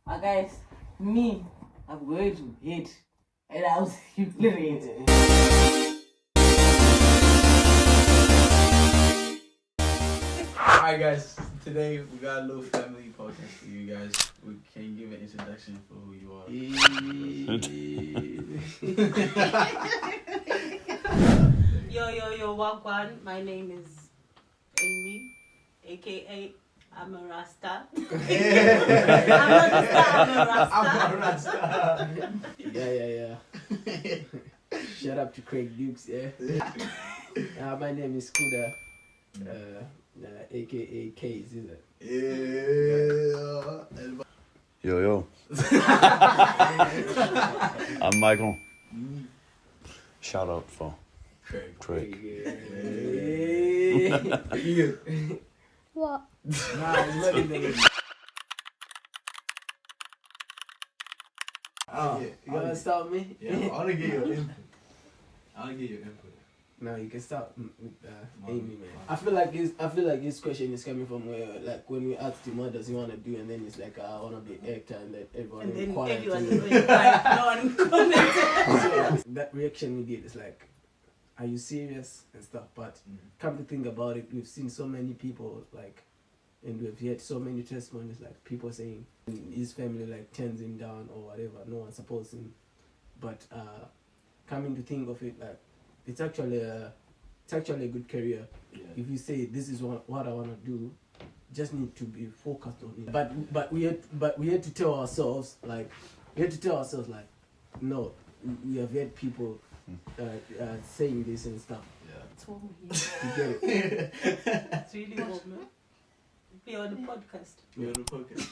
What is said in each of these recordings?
Guys, me, I'm going to hate. And I'll see you later. Alright guys, today we got a little family podcast for you guys. We can give an introduction for who you are. Yo, Wagwan. My name is Amy, aka I'm a Rasta. I'm not a star, I'm a Rasta. Yeah. Shout out to Craig Dukes, yeah. My name is Kuda, aka Case, is it? Yeah. Yo. I'm Michael. Shout out for Craig. Yeah. What? Nah, it's not in the Oh, you gonna stop me? Yeah, I wanna get your input. No, you can start with Amy, man. I feel like this question is coming from where, like, when we asked him what does he want to do, and then it's like, I want to be an actor, and then everyone And then quiet. everyone went quiet. No one commented. That reaction we get is like, are you serious and stuff? But come to think about it, we've seen so many people like, and we've heard so many testimonies like people saying his family like turns him down or whatever. No one supports him. But coming to think of it, like it's actually a good career. Yeah. If you say this is what I want to do, just need to be focused on it. But we had to tell ourselves like no, we have had people saying this and stuff. It's home here. You get it? It's really home, man. Be on the podcast. We're on the podcast.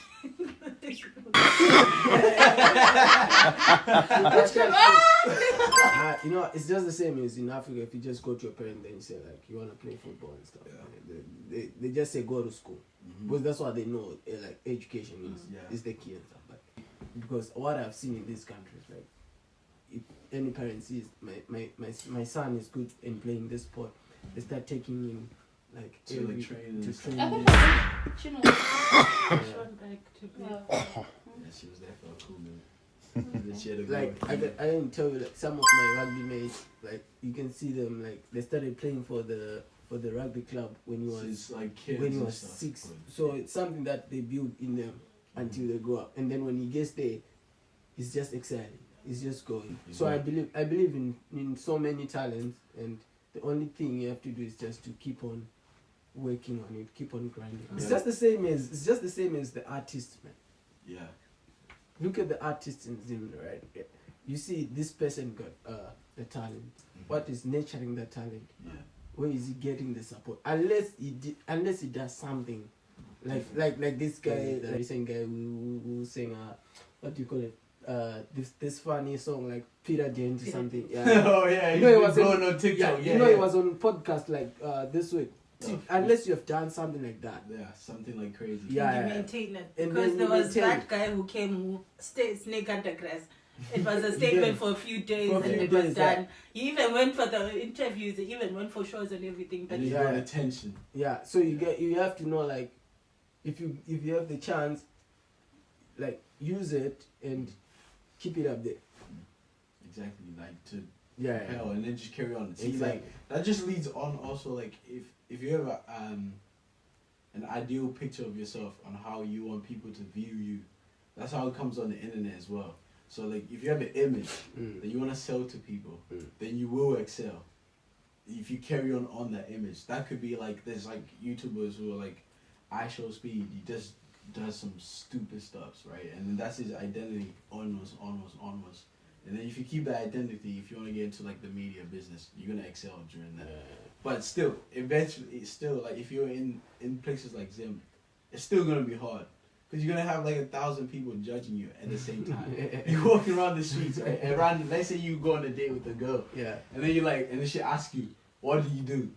You know, it's just the same as in Africa. If you just go to your parents and you say like you want to play football and stuff, they just say go to school because that's what they know. Like education is the key and stuff. But because what I've seen in these countries, like if any parent sees my son is good in playing this sport, they start taking him like To train to and train. I think She went back to play. Yeah, she was there for a cool minute. Then she had to go. Like I didn't tell you, like some of my rugby mates, like you can see them, like they started playing for the rugby club when he was Since, like, kids when he and was stuff. 6. So it's something that they build in them until they grow up, and then when he gets there, it's just exciting. It's just going. So I believe in so many talents, and the only thing you have to do is just to keep on working on it, keep on grinding. It's Yeah. just the same as the artist, man. Yeah. Look at the artist in Zim, right? You see, this person got the talent. What is nurturing the talent? Yeah. Where is he getting the support? Unless he does something, like this guy, the recent guy who sang what do you call it? This funny song like Peter James or something. Yeah. Oh yeah. You know he was going on TikTok. Yeah, you know he was on podcast like this week. See, unless you have done something like that. Yeah, something like crazy. Yeah. And you maintain it. And Because then there you was maintain that guy who came who stayed snake under grass. It was a statement for a few days and it was done. He even went for the interviews, he even went for shows and everything. But And he got attention. Yeah, so you have to know, like, if you have the chance, like, use it and keep it up there. Exactly, like to Yeah. hell, and then just carry on. See, Exactly. like that just leads on. Also, like if you have an ideal picture of yourself on how you want people to view you, that's how it comes on the internet as well. So like if you have an image that you want to sell to people, then you will excel. If you carry on that image, that could be like there's like YouTubers who are like I Show Speed. He just does some stupid stuff, right? And then that's his identity onwards. And then if you keep that identity, if you want to get into like the media business, you're gonna excel during that. But still, eventually, it's still like if you're in places like Zim, it's still gonna be hard because you're gonna have like 1,000 people judging you at the same time. You're walking around the streets, right? And let's say you go on a date with a girl, Yeah. and then and then she asks you, "What do you do?"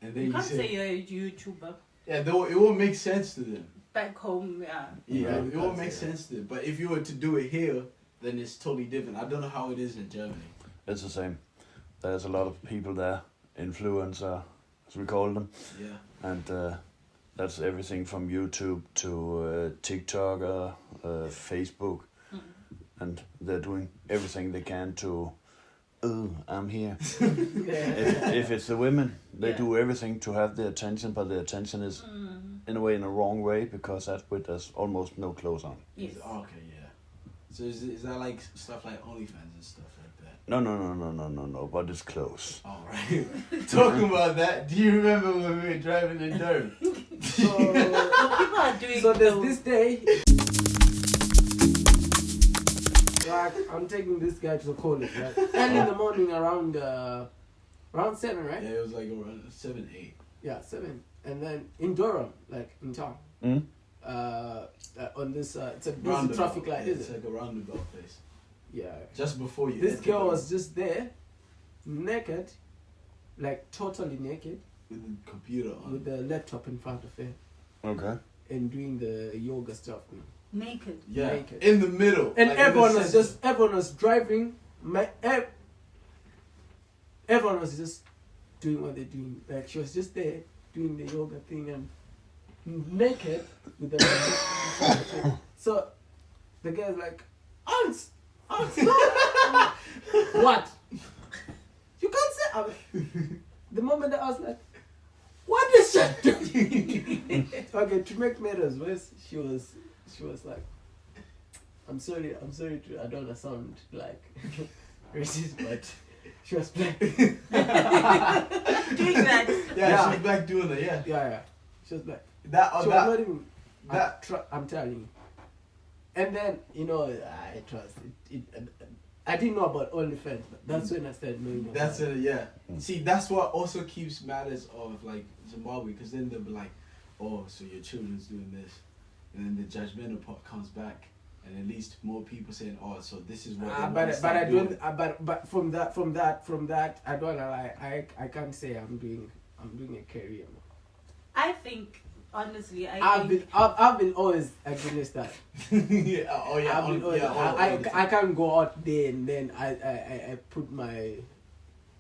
And then you you can't say, say you're a YouTuber. "Yeah, though it won't make sense to them." Back home, yeah. Yeah, Right, it won't that's make it. sense to them. But if you were to do it here, then it's totally different. I don't know how it is in Germany. It's the same. There's a lot of people there, influencer, as we call them, Yeah. and That's everything from YouTube to TikTok, Facebook, and they're doing everything they can to. Oh, I'm here. if it's the women, they do everything to have the attention, but the attention is in a way in a wrong way because that's with there's almost no clothes on. Yes. Okay, yeah. So is that like stuff like OnlyFans and stuff like that? No, but it's close. All right. Talking about that, do you remember when we were driving in Durham? So people are doing. So there's this day. Like, I'm taking this guy to the college, right? Early in the morning, around 7, right? Yeah, it was like around 7, 8. Yeah, 7. And then in Durham, like in town, on this, it's a busy Roundabout. traffic light, Yeah, is it's it? like a roundabout place. Yeah. Just before you. This enter girl Durham. was just there, naked, like totally naked, with the computer on. with the laptop in front of her, Okay. and doing the yoga stuff. naked. Yeah, naked. in the middle. And like in the everyone was driving. Everyone was just doing what they're doing. Like she was just there doing the yoga thing and naked with the. So the guy's like, Hans, no. What? You can't say. The moment that I was like, what is she doing? Okay, to make matters worse, she was like, I'm sorry to, I don't wanna sound like racist, but she was black. Doing that. Yeah, she was back doing it. Yeah. Yeah, she was black. That. She was that. not even, that- I'm telling you. And then, I trust it. I didn't know about OnlyFans, but that's when I started knowing about That's it. it. Yeah. See, that's what also keeps matters of like Zimbabwe, because then they'll be like, oh, so your children's doing this, and then the judgmental part comes back, and at least more people saying, oh, so this is what. But I don't. But from that, I don't lie. I can't say I'm doing a career. I think, honestly, I've been always against that. yeah. Oh yeah. I've been always, I can't go out there and then I put my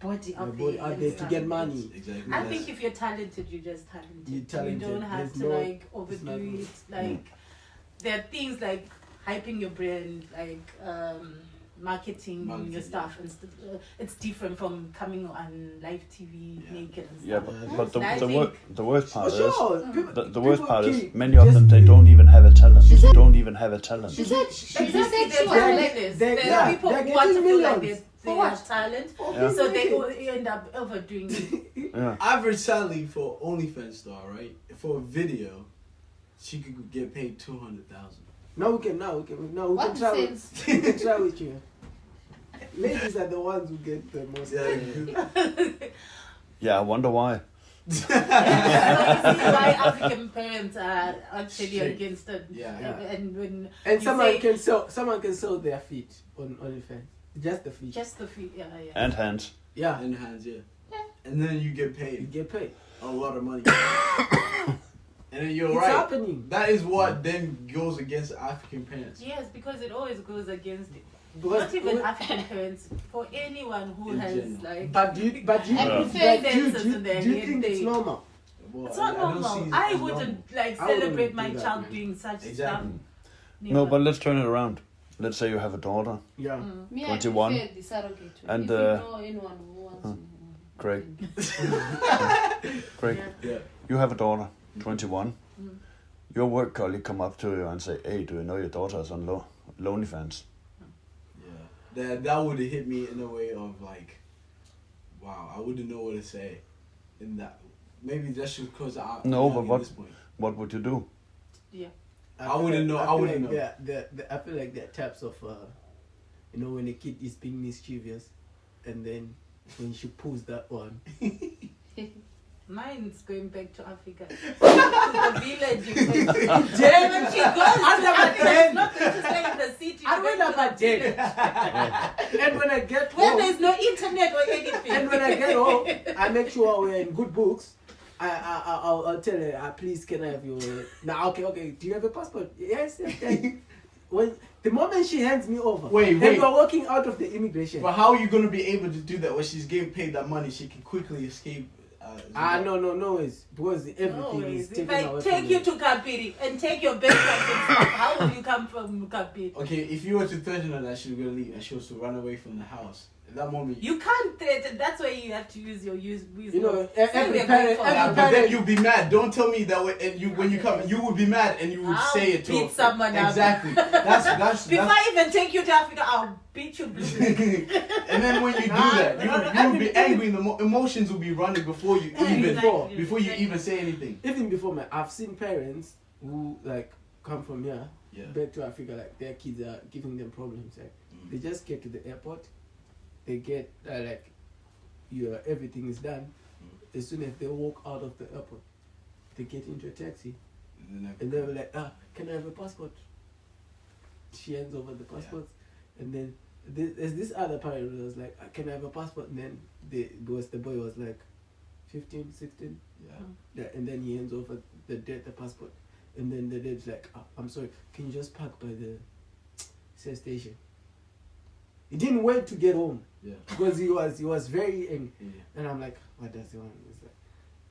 body my out body there, out and there to stuff. get money. Exactly. I think if you're talented, you're just talented. You're talented. You don't have There's to no- like overdo it. Like there are things like hyping your brand, like marketing your Marketing, stuff, and it's different from coming on live TV Yeah. naked and Yeah, stuff. but I the think- worst part For is sure. the worst part is keep many of just- them they don't even have a talent. She said- Don't even have a talent. She said she Exactly, said she there's was people like like this. they- There yeah, are people they're who want to getting feel like millions. they For have what? talent, Yeah. so they end up overdoing it. Yeah. Average salary for OnlyFans star, right? For a video, she could get paid 200,000. Now we can What try sense? we can try with you. Ladies are the ones who get the most. Yeah, I wonder why. So you see why African parents are actually Shit. against it. Yeah. And when And you someone say can sell their feet on OnlyFans. Just the feet. just the feet, yeah. And hands. Yeah. In hands, yeah. And then you get You paid get paid. a lot of money. And then you're It's right. happening. That is what then goes against African parents. Yes, because it always goes against it. Because- Not even African parents, for anyone who In has general. like. But do you I but do you prefer senses in their do you head, think it's they- normal? Well, It's not I don't normal. see it I as wouldn't like I wouldn't celebrate do my that, child man. doing such Exactly. stuff. No, but let's turn it around. Let's say you have a daughter, Yeah. Me, 21. I prefer the surrogate. And, if you know anyone who wants Craig. Craig, Yeah. you have a daughter, 21. Your work colleague come up to you and say, "Hey, do you know your daughter is on OnlyFans?" Yeah. That would have hit me in a way of like, wow, I wouldn't know what to say. In that, maybe that's just because I'm No, young but at what- this point. What would you do? Yeah. I wouldn't know. I wouldn't know. Yeah, I feel like there are types of, when a kid is being mischievous, and then when she pulls that one, Mine's going back to Africa. To the village. When she goes to Africa, it's not going to stay in the city. I she's went going up to at the day. village. And when I get When home, there's no internet or anything. and when I get home, I make sure we're in good books. I'll tell her, please, can I have your... Now, okay, do you have a passport? Yes. When the moment she hands me over, Wait. and we're walking out of the immigration. But how are you gonna be able to do that when she's getting paid that money? She can quickly escape No, it's because everything is taken If I away take from you to Kapiri and take your bed how will you come from Kapiri? Okay, if you were to threaten her that she was gonna leave and she was to run away from the house, at that moment You can't threaten. That's why you have to use your wisdom. You know, Say every we are parent- going for yeah, it. but then you'd be mad. Don't tell me that and you when you come, you would be mad and you would I'll say it to beat her. someone up. Exactly. That's Before I even take you to Africa, I'll beat you blue. and then when you do that, you would be angry. The emotions will be running before you Exactly. before you even say anything. Even before I've seen parents who like come from here Yeah. back to Africa, like their kids are giving them problems. Like they just get to the airport, they get like everything is done. As soon as they walk out of the airport, they get into a taxi and they were like, can I have a passport? She hands over the passports, and then there's this other parent who was like, can I have a passport? And then the boy was like 15, 16. Yeah, and then he hands over the dad the passport, and then the dad's like, I'm sorry, can you just park by the station? He didn't wait to get home because he was very angry, and I'm like, what does he want? He's like,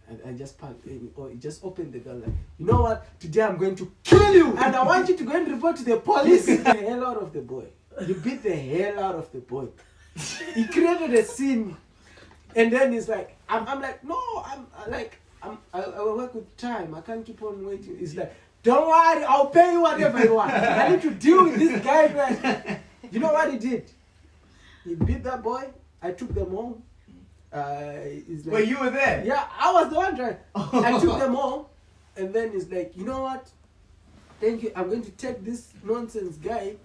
and I just parked, or he just opened the door like, you know what? Today I'm going to kill you, and I want you to go and report to the police. The hell out of the boy. You beat the hell out of the boy. He created a scene. And then he's like, I'm like, no, I work with time. I can't keep on waiting. He's like, don't worry, I'll pay you whatever you want. I need to deal with this guy, man. You know what he did? He beat that boy. I took them home. He's like, Wait, you were there? yeah, I was the one driving. I took them home. And then he's like, you know what? Thank you. I'm going to take this nonsense guy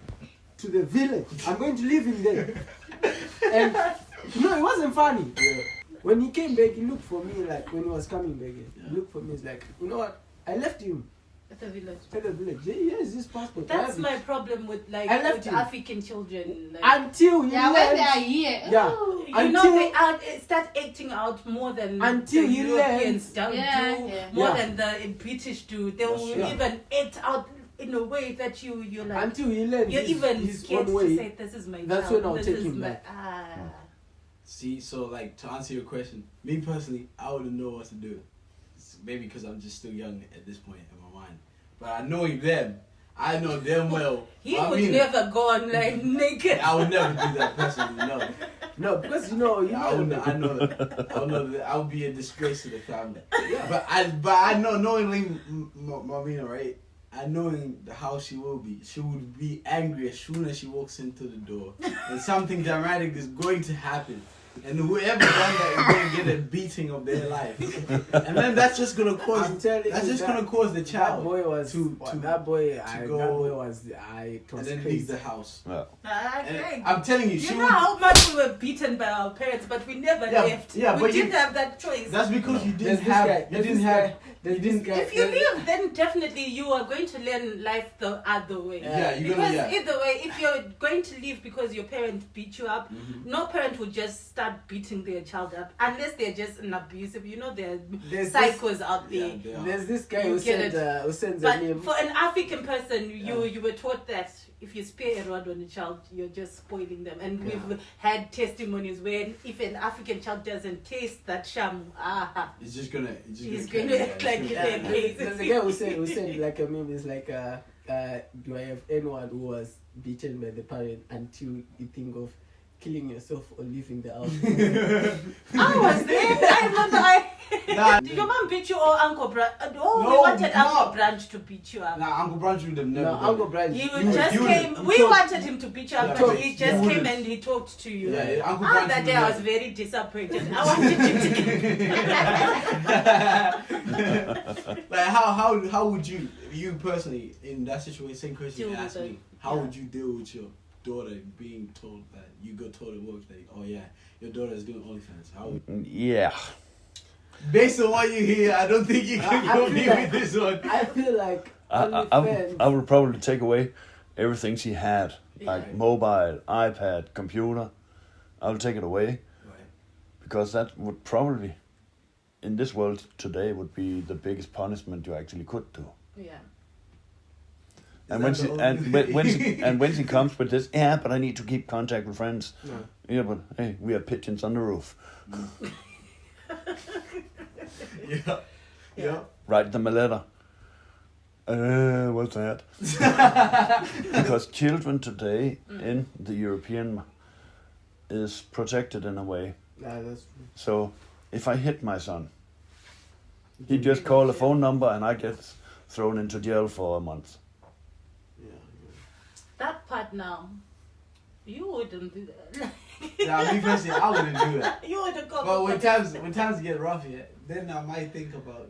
to the village. I'm going to leave him there. And it wasn't funny. Yeah. When he came back, he looked for me like when he was coming back. He looked for me. He's like, you know what? I left him At the village. at the village. Here's his passport. I That's have it." my problem with I left with him. African children. Like, Until he Yeah, when they left. are here. Yeah. Oh. you know, until- they start acting out more than Until the he Europeans learns. do, Yeah, do yeah. more Yeah. than the British do. They will Yeah. even act out in a way that you're like, Until he learned you're even his scared own to way. say, this is my That's child. when I'll this take is him my, back. See, so like to answer your question, me personally, I wouldn't know what to do. It's maybe because I'm just still young at this point in my mind. But I know them. I know them well. He I would mean, never go on like naked. I would never do that personally. No, No, because you know I would. I know that. I know that I would be a disgrace to the family. But I know knowingly Marina, right? I knowing how she will be. She would be angry as soon as she walks into the door, and something dramatic is going to happen. And whoever done that is going to get a beating of their life, and then that's just gonna cause. I'm telling That's you just that- gonna cause the that child boy was to that boy go was it and was then leave crazy. the house. Yeah. And I'm telling you, she You know would. how much we were beaten by our parents, but we never Yeah, left. yeah, we but you- didn't have that choice. That's because you There's didn't this have. guy, You there's didn't this have. guy, there's you this didn't- guy. If you leave, then definitely you are going to learn life the other way. Yeah, you're Because gonna. Yeah. either way, if you're going to leave because your parent beat you up, Mhm. no parent would just start beating their child up unless they're just an abusive. You know, there are There's psychos out there. Yeah, they are. There's this guy You who get sends a But meme. for an African person, Yeah. you were taught that if you spare a rod on a child, you're just spoiling them. And Yeah. we've had testimonies where if an African child doesn't taste that sham, It's just gonna. It's just he's gonna going to carry- act yeah, like it's you're gonna their carry- case. There's a guy who said like a meme is like do I have anyone who was beaten by the parent until you think of killing yourself or leaving the house? I was there. I remember. Nah, Did your mom beat you or Uncle Branch? Oh, we No, wanted Uncle Mom. Branch to beat you up. Nah, Uncle Branch would have never. No, done Uncle it. Brian. He You just would- came. you We told- wanted him to beat you up, Yeah, but but he you just wouldn't. came and he talked to you. Yeah, yeah, Uncle Ah, Branch that would day I never- was very disappointed. I wanted him to get. Like how would you personally in that situation? Same question Deal you with asked it. me. How Yeah. would you deal with your daughter being told that you got told at work that oh yeah your daughter is doing OnlyFans? How would, Yeah. based on what you hear, I don't think you can I go feel me like- with this one. I feel like I OnlyFans. would probably take away everything she had, like Yeah. mobile, iPad, computer. I would take it away Right. because that would probably, in this world today, would be the biggest punishment you actually could do. Yeah. And that when the she only- and when she comes with this, yeah, but I need to keep contact with friends. No. Yeah, but hey, we have pigeons on the roof. Yeah. Write them a letter. What's that? Because children today in the European is protected in a way. Yeah, that's true. So if I hit my son, he just call a phone number and I get thrown into jail for a month. Yeah. That part now, you wouldn't do that. Nah, me personally, I wouldn't do that. You wouldn't go. But when times get rough, yeah, then I might think about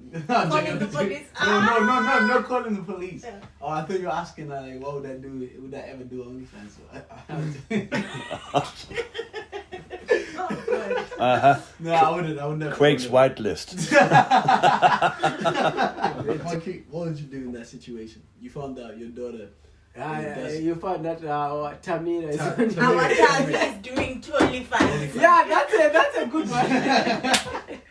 Calling the police. No, calling the police. Yeah. Oh, I thought you were asking like, what would that do? Would that ever do OnlyFans? Oh, God. Uh-huh. No, I wouldn't. I would never. Quake's whitelist. What would you do in that situation? You found out your daughter. You found that Tamina is Ta- on Our child is doing totally fine. Yeah, that's a good one.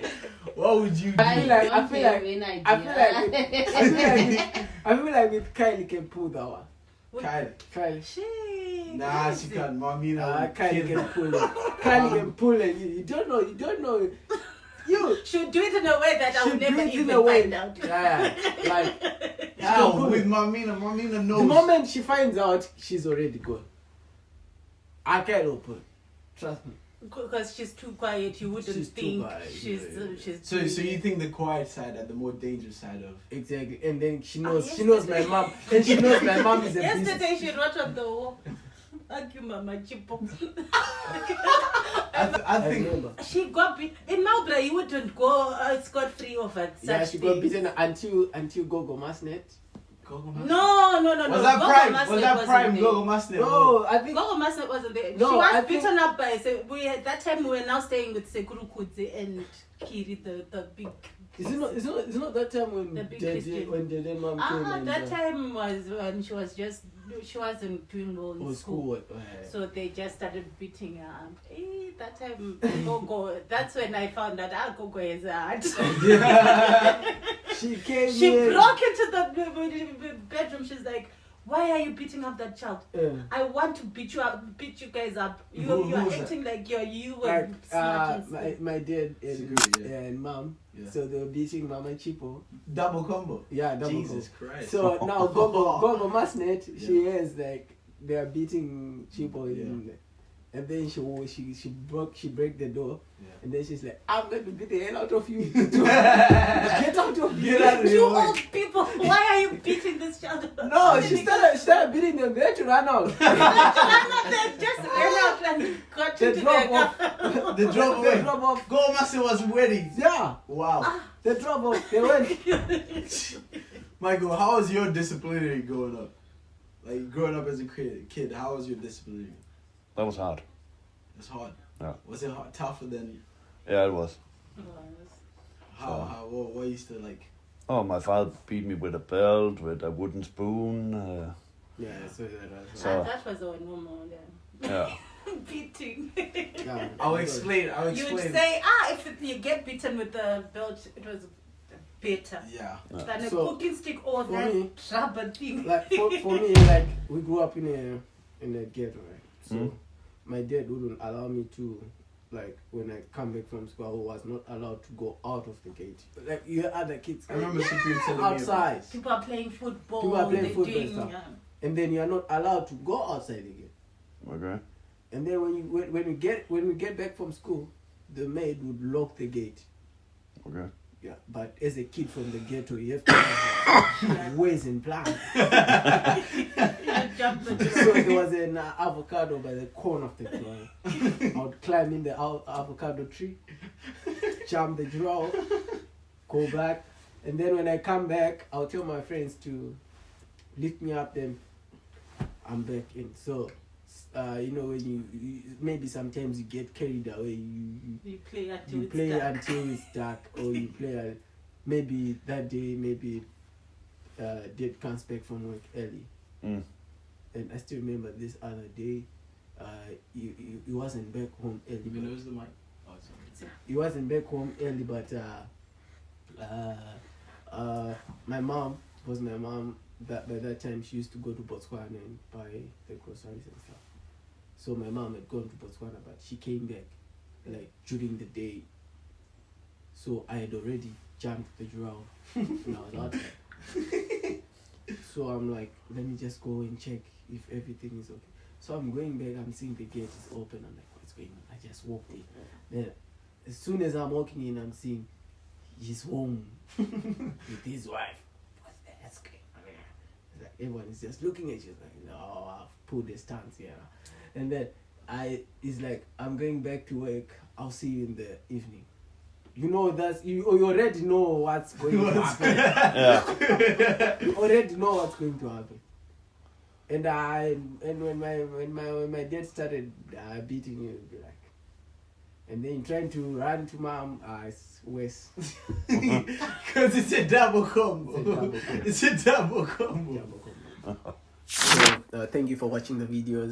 What would you do? I feel like Don't have an idea. I feel like with Kylie can pull that one. Kylie. She. Nah, she can't. Mamina. Kylie can pull it. Kylie can pull it. You don't know. You Should do it in a way that I should would do never it in even a way. find out. Yeah, like How? With Mamina knows. the moment she finds out, she's already gone. I can't open. Trust me. Because she's too quiet, you wouldn't She's too think quiet, she's. yeah. She's. So you think the quiet side and the more dangerous side of? Exactly. And then she knows my mom. And she knows my mom is a business. Yesterday she wrote on the wall. Thank you, Mama Chipo. I think. remember. She got beat in Melbourne. You wouldn't go scot free over such Yeah, she got things. beaten until Gogo Masnet. No. Was that Gogo prime? Masnet Was that wasn't prime? there. Gogo Masnet. No, I think Gogo Masnet wasn't there. No, she was I think- beaten up by. So that time we were now staying with Sekuru Kudze and Kiri, the big. it's not that time when The big Dede Christian. and mom came and That time was when she wasn't doing well in oh, school. school. So they just started beating her up. That time, Gogo, that's when I found that Gogo is hard. She came She in. broke into the bedroom. She's like, "Why are you beating up that child? I want to beat you guys up. Who You're was that? acting like you Like and smart and stuff." my dad and, Security, and mom. Yeah. So they were beating Mama Chipo. Double combo. Yeah, double Jesus combo. Christ. So now Gogo Masnet, she has like they are beating Chipo and then she break the door. Yeah. And then she's like, I'm going to beat the hell out of you. Get out of here. Get out of You your way. old people, why are you beating this child? No, she started beating them. They had to run out. They just ran out and got They into drove their off. car. They drove They away. drove off. Gogo Master was ready. Yeah, Wow. they drove off. They went. Michael, how was your disciplinary growing up? Like growing up as a kid, how was your disciplinary? That was hard. It's hard. Yeah. Was it hard, tougher than Yeah, it was. what used to like? Oh, my father beat me with a belt, with a wooden spoon. Yeah, so that So- That was our normal Yeah. beating. yeah. I'll explain. You'd say, if you get beaten with the belt, it was better Yeah. than a So, cooking stick or for that me, rubber thing. Like for me, like we grew up in a ghetto, right? So Mm. my dad wouldn't allow me to, like when I come back from school, I was not allowed to go out of the gate. Like you had other kids I remember Supreme telling me outside, People are playing football. People are playing they're football doing, stuff. and then you are not allowed to go outside again. Okay. And then when we get back from school, the maid would lock the gate. Okay. Yeah, but as a kid from the ghetto, you have to have ways and plans. You jump the So there was an avocado by the corner of the ground. I would climb in the avocado tree, jump the draw, go back, and then when I come back, I'll tell my friends to lift me up. Then I'm back in. So when you maybe sometimes you get carried away. You play until You it's play dark. until it's dark, or you play maybe that day, maybe dad comes back from work early. Mm. And I still remember this other day, he wasn't back home early. You but- know, the mic. Oh, sorry. He wasn't back home early, but my mom, that by that time she used to go to Botswana and buy the groceries and stuff. So my mom had gone to Botswana, but she came back like during the day. So I had already jumped the giraffe when I was outside. So I'm like, let me just go and check if everything is okay. So I'm going back, I'm seeing the gate is open. I'm like, what's going on? I just walked in. Then as soon as I'm walking in, I'm seeing he's home with his wife. What's that? That's great. It's like everyone is just looking at you like, no, I've pulled the stance here. And then it's like, I'm going back to work. I'll see you in the evening. You know that you already know what's going to happen. Yeah. You already know what's going to happen. And when my dad started beating you, it'd be like, and then trying to run to mom, it's worse. Because it's a double combo. It's a double combo. So, thank you for watching the videos.